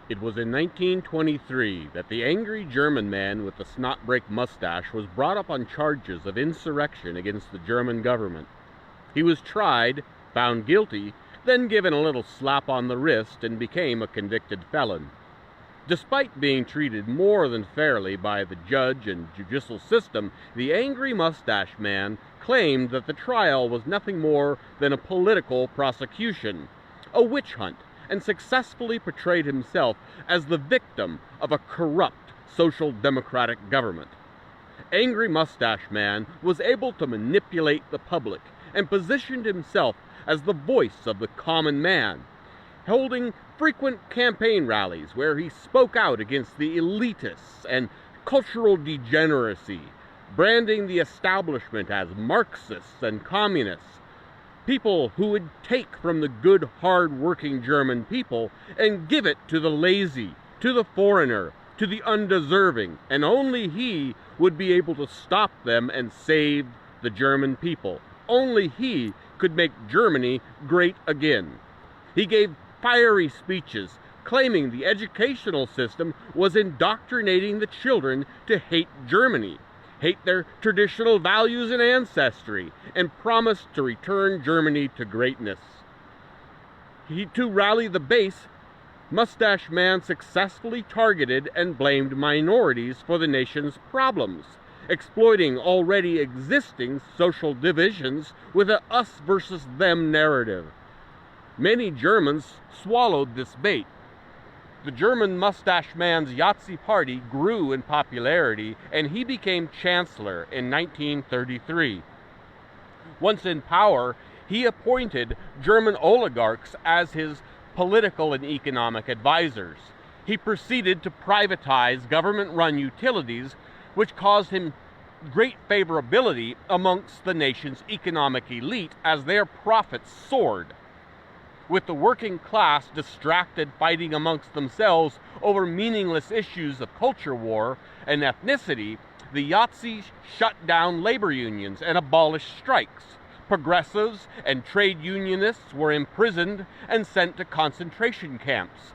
It was in 1923 that the angry German man with the snot-break mustache was brought up on charges of insurrection against the German government. He was tried, found guilty, then given a little slap on the wrist and became a convicted felon. Despite being treated more than fairly by the judge and judicial system, the angry mustache man claimed that the trial was nothing more than a political prosecution, a witch hunt, and successfully portrayed himself as the victim of a corrupt social democratic government. Angry Mustache Man was able to manipulate the public and positioned himself as the voice of the common man, holding frequent campaign rallies where he spoke out against the elitists and cultural degeneracy, branding the establishment as Marxists and communists, people who would take from the good, hard-working German people and give it to the lazy, to the foreigner, to the undeserving, and only he would be able to stop them and save the German people. Only he could make Germany great again. He gave fiery speeches claiming the educational system was indoctrinating the children to hate Germany, hate their traditional values and ancestry, and promised to return Germany to greatness. To rally the base, Mustache Man successfully targeted and blamed minorities for the nation's problems, exploiting already existing social divisions with a us versus them narrative. Many Germans swallowed this bait. The German Mustache Man's Yahtzee Party grew in popularity, and he became chancellor in 1933. Once in power, he appointed German oligarchs as his political and economic advisors. He proceeded to privatize government-run utilities, which caused him great favorability amongst the nation's economic elite as their profits soared. With the working class distracted fighting amongst themselves over meaningless issues of culture war and ethnicity, the Yahtzee shut down labor unions and abolished strikes. Progressives and trade unionists were imprisoned and sent to concentration camps.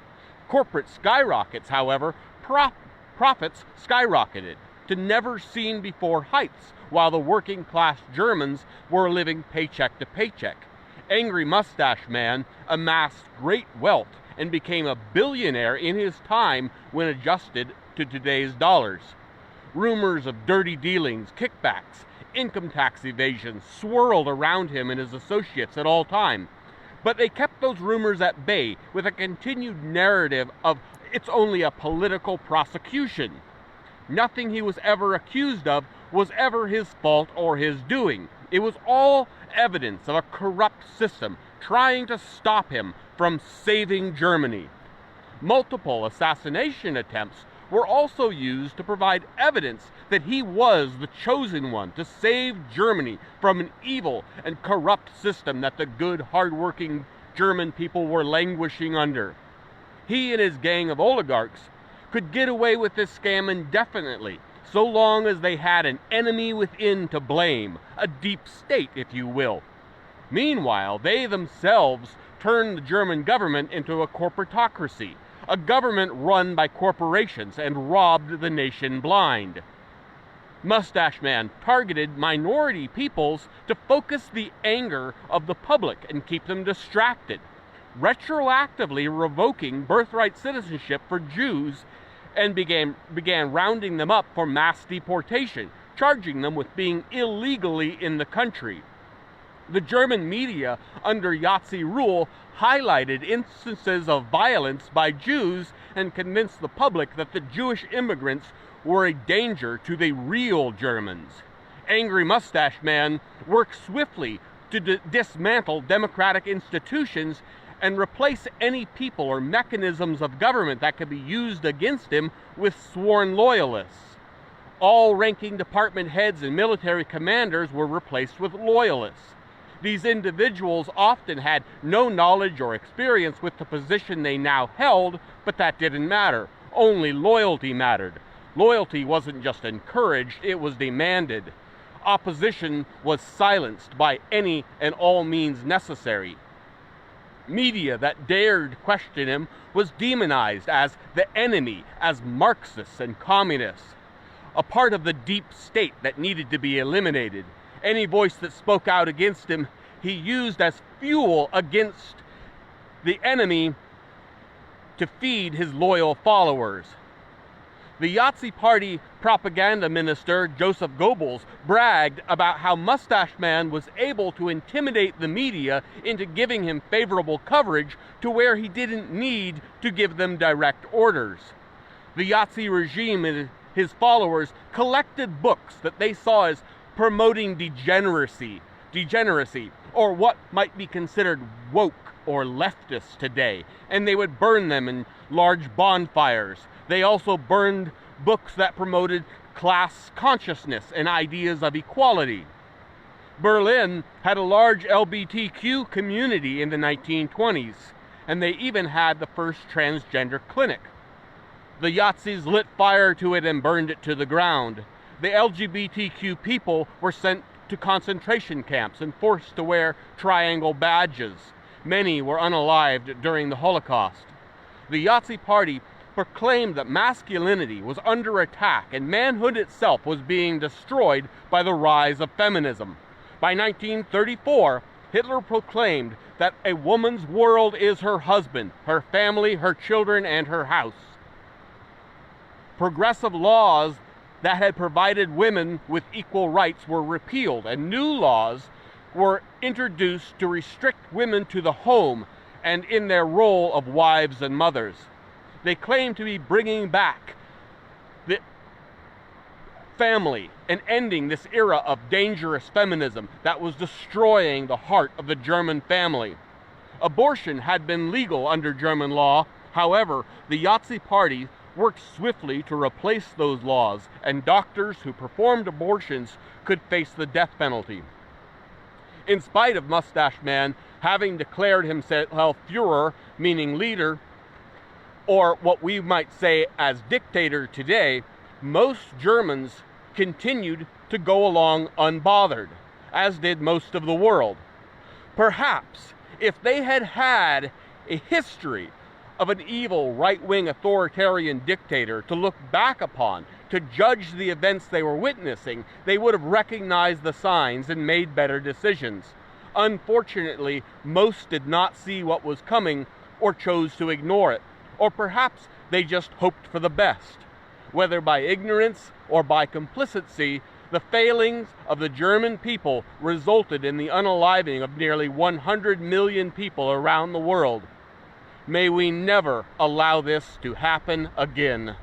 Corporate skyrockets, however, profits skyrocketed to never-seen-before heights, while the working-class Germans were living paycheck to paycheck. Angry Mustache Man amassed great wealth and became a billionaire in his time when adjusted to today's dollars. Rumors of dirty dealings, kickbacks, income tax evasion swirled around him and his associates at all time. But they kept those rumors at bay with a continued narrative of it's only a political prosecution. Nothing he was ever accused of was ever his fault or his doing. It was all evidence of a corrupt system trying to stop him from saving Germany. Multiple assassination attempts were also used to provide evidence that he was the chosen one to save Germany from an evil and corrupt system that the good, hard-working German people were languishing under. He and his gang of oligarchs could get away with this scam indefinitely, so long as they had an enemy within to blame, a deep state, if you will. Meanwhile, they themselves turned the German government into a corporatocracy, a government run by corporations, and robbed the nation blind. Mustache Man targeted minority peoples to focus the anger of the public and keep them distracted, retroactively revoking birthright citizenship for Jews and began rounding them up for mass deportation, charging them with being illegally in the country. The German media under Yahtzee rule highlighted instances of violence by Jews and convinced the public that the Jewish immigrants were a danger to the real Germans. Angry Mustache Man worked swiftly to dismantle democratic institutions and replace any people or mechanisms of government that could be used against him with sworn loyalists. All ranking department heads and military commanders were replaced with loyalists. These individuals often had no knowledge or experience with the position they now held, but that didn't matter. Only loyalty mattered. Loyalty wasn't just encouraged, it was demanded. Opposition was silenced by any and all means necessary. Media that dared question him was demonized as the enemy, as Marxists and communists, a part of the deep state that needed to be eliminated. Any voice that spoke out against him, he used as fuel against the enemy to feed his loyal followers. The Yahtzee Party propaganda minister, Joseph Goebbels, bragged about how Mustache Man was able to intimidate the media into giving him favorable coverage to where he didn't need to give them direct orders. The Yahtzee regime and his followers collected books that they saw as promoting degeneracy, or what might be considered woke or leftist today, and they would burn them in large bonfires. They also burned books that promoted class consciousness and ideas of equality. Berlin had a large LGBTQ community in the 1920s, and they even had the first transgender clinic. The Yahtzees lit fire to it and burned it to the ground. The LGBTQ people were sent to concentration camps and forced to wear triangle badges. Many were unalived during the Holocaust. The Yahtzee Party proclaimed that masculinity was under attack and manhood itself was being destroyed by the rise of feminism. By 1934, Hitler proclaimed that a woman's world is her husband, her family, her children, and her house. Progressive laws that had provided women with equal rights were repealed, and new laws were introduced to restrict women to the home and in their role of wives and mothers. They claimed to be bringing back the family and ending this era of dangerous feminism that was destroying the heart of the German family. Abortion had been legal under German law. However, the Yahtzee Party worked swiftly to replace those laws, and doctors who performed abortions could face the death penalty. In spite of Mustache Man having declared himself Führer, meaning leader, or what we might say as dictator today, most Germans continued to go along unbothered, as did most of the world. Perhaps if they had had a history of an evil right-wing authoritarian dictator to look back upon, to judge the events they were witnessing, they would have recognized the signs and made better decisions. Unfortunately, most did not see what was coming or chose to ignore it. Or perhaps they just hoped for the best. Whether by ignorance or by complicity, the failings of the German people resulted in the unaliving of nearly 100 million people around the world. May we never allow this to happen again.